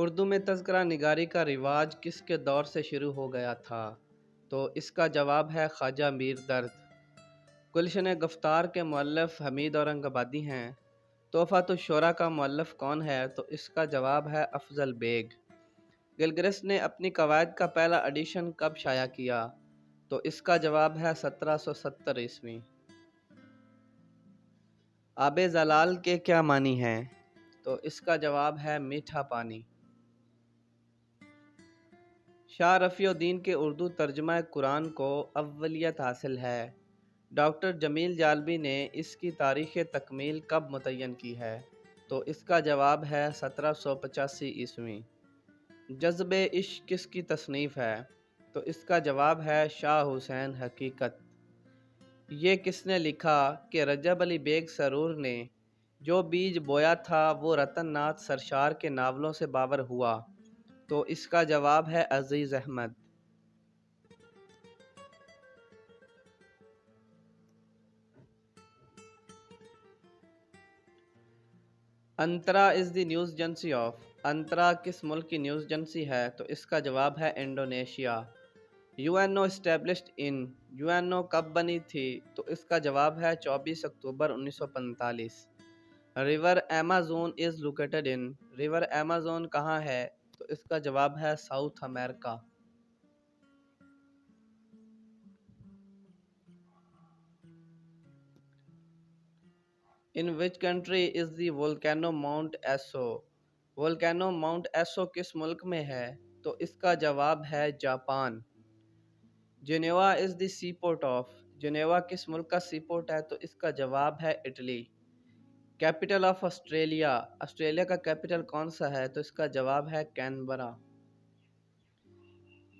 اردو میں تذکرہ نگاری کا رواج کس کے دور سے شروع ہو گیا تھا؟ تو اس کا جواب ہے خواجہ میر درد۔ گلشن گفتار کے مؤلف حمید اورنگ آبادی ہیں۔ تحفۃ الشعراء کا مؤلف کون ہے؟ تو اس کا جواب ہے افضل بیگ۔ گلگرس نے اپنی قواعد کا پہلا ایڈیشن کب شائع کیا؟ تو اس کا جواب ہے 1770 عیسوی۔ آب زلال کے کیا معنی ہیں؟ تو اس کا جواب ہے میٹھا پانی۔ شاہ رفیع الدین کے اردو ترجمہ قرآن کو اولیت حاصل ہے۔ ڈاکٹر جمیل جالبی نے اس کی تاریخ تکمیل کب متعین کی ہے؟ تو اس کا جواب ہے 1785 عیسوی۔ جذب عشق کس کی تصنیف ہے؟ تو اس کا جواب ہے شاہ حسین حقیقت۔ یہ کس نے لکھا کہ رجب علی بیگ سرور نے جو بیج بویا تھا وہ رتن ناتھ سرشار کے ناولوں سے باور ہوا؟ تو اس کا جواب ہے عزیز احمد۔ انترا از دی نیوز ایجنسی آف۔ انترا کس ملک کی نیوز ایجنسی ہے؟ تو اس کا جواب ہے Indonesia. U N O established in. U N O کب بنی تھی؟ تو اس کا جواب ہے 24 اکتوبر 1945۔ River Amazon is located in. River Amazon کہاں ہے؟ تو اس کا جواب ہے South America. In which country is the volcano Mount Aso? volcano Mount Aso کس ملک میں ہے؟ تو اس کا جواب ہے Japan. Geneva is the seaport of. Geneva کس ملک کا سی پورٹ ہے؟ تو اس کا جواب ہے Italy. Capital of Australia. Australia کا کیپٹل کون سا ہے؟ تو اس کا جواب ہے کینبرا۔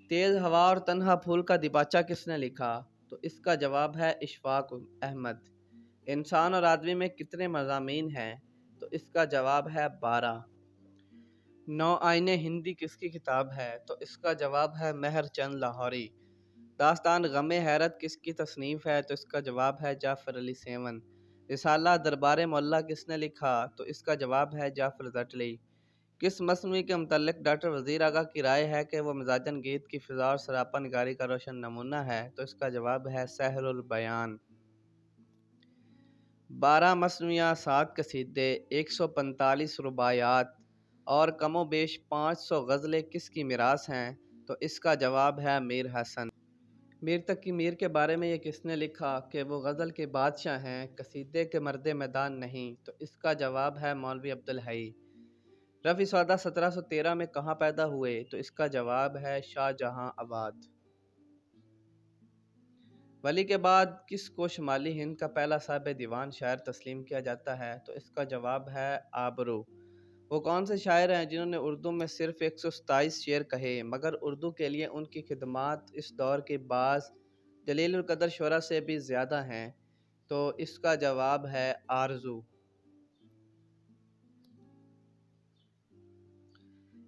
تیز ہوا اور تنہا پھول کا دیباچہ کس نے لکھا؟ تو اس کا جواب ہے اشفاق احمد۔ انسان اور آدمی میں کتنے مضامین ہیں؟ تو اس کا جواب ہے 12۔ نو آئین ہندی کس کی کتاب ہے؟ تو اس کا جواب ہے مہر چند لاہوری۔ داستان غم حیرت کس کی تصنیف ہے؟ تو اس کا جواب ہے جعفر علی سیون۔ رسالہ دربار مولا کس نے لکھا؟ تو اس کا جواب ہے جعفر زٹلی۔ کس مصنوعی کے متعلق ڈاکٹر وزیر آگا کی رائے ہے کہ وہ مزاجن گیت کی فضا اور سراپا نگاری کا روشن نمونہ ہے؟ تو اس کا جواب ہے سحر البیان۔ 12 مصنوعیاں، 7 قصیدے، 145 رباعیات اور کم و بیش 500 غزلیں کس کی میراث ہیں؟ تو اس کا جواب ہے میر حسن۔ میر تقی میر کے بارے میں یہ کس نے لکھا کہ وہ غزل کے بادشاہ ہیں، قصیدے کے مرد میدان نہیں؟ تو اس کا جواب ہے مولوی عبدالحی۔ رفیع سودہ 1713 میں کہاں پیدا ہوئے؟ تو اس کا جواب ہے شاہ جہاں آباد۔ ولی کے بعد کس کو شمالی ہند کا پہلا صاحب دیوان شاعر تسلیم کیا جاتا ہے؟ تو اس کا جواب ہے آبرو۔ وہ کون سے شاعر ہیں جنہوں نے اردو میں صرف 127 شعر کہے مگر اردو کے لیے ان کی خدمات اس دور کے بعض جلیل القدر شعراء سے بھی زیادہ ہیں؟ تو اس کا جواب ہے آرزو۔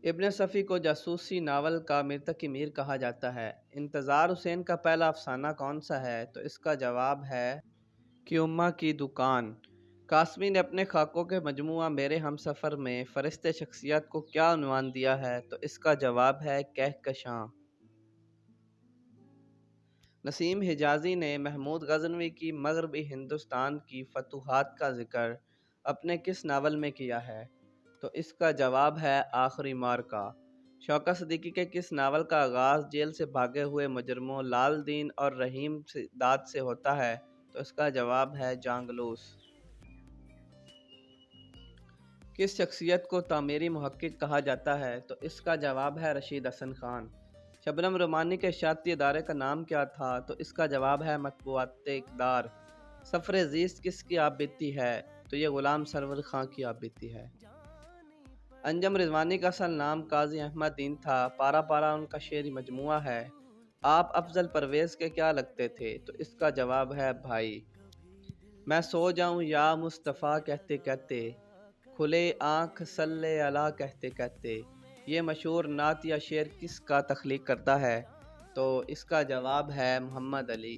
ابن صفی کو جاسوسی ناول کا میر تقی میر کہا جاتا ہے۔ انتظار حسین کا پہلا افسانہ کون سا ہے؟ تو اس کا جواب ہے کیومہ کی دکان۔ قاسمی نے اپنے خاکوں کے مجموعہ میرے ہمسفر میں فرشت شخصیت کو کیا عنوان دیا ہے؟ تو اس کا جواب ہے کہکشاں۔ نسیم حجازی نے محمود غزنوی کی مغربی ہندوستان کی فتوحات کا ذکر اپنے کس ناول میں کیا ہے؟ تو اس کا جواب ہے آخری معرکہ۔ شوکت صدیقی کے کس ناول کا آغاز جیل سے بھاگے ہوئے مجرموں لال دین اور رحیم داد سے ہوتا ہے؟ تو اس کا جواب ہے جانگلوس۔ کس شخصیت کو تعمیری محقق کہا جاتا ہے؟ تو اس کا جواب ہے رشید حسن خان۔ شبنم رومانی کے اشاعتی ادارے کا نام کیا تھا؟ تو اس کا جواب ہے مطبوعات اقدار۔ سفر زیست کس کی آپ بیتی ہے؟ تو یہ غلام سرور خان کی آپ بیتی ہے۔ انجم رضوانی کا اصل نام قاضی احمد دین تھا۔ پارا پارا ان کا شعری مجموعہ ہے۔ آپ افضل پرویز کے کیا لگتے تھے؟ تو اس کا جواب ہے بھائی۔ میں سو جاؤں یا مصطفیٰ کہتے کہتے، کھلے آنکھ صلی اللہ کہتے کہتے، یہ مشہور نعت یا شعر کس کا تخلیق کرتا ہے؟ تو اس کا جواب ہے محمد علی۔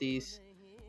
30।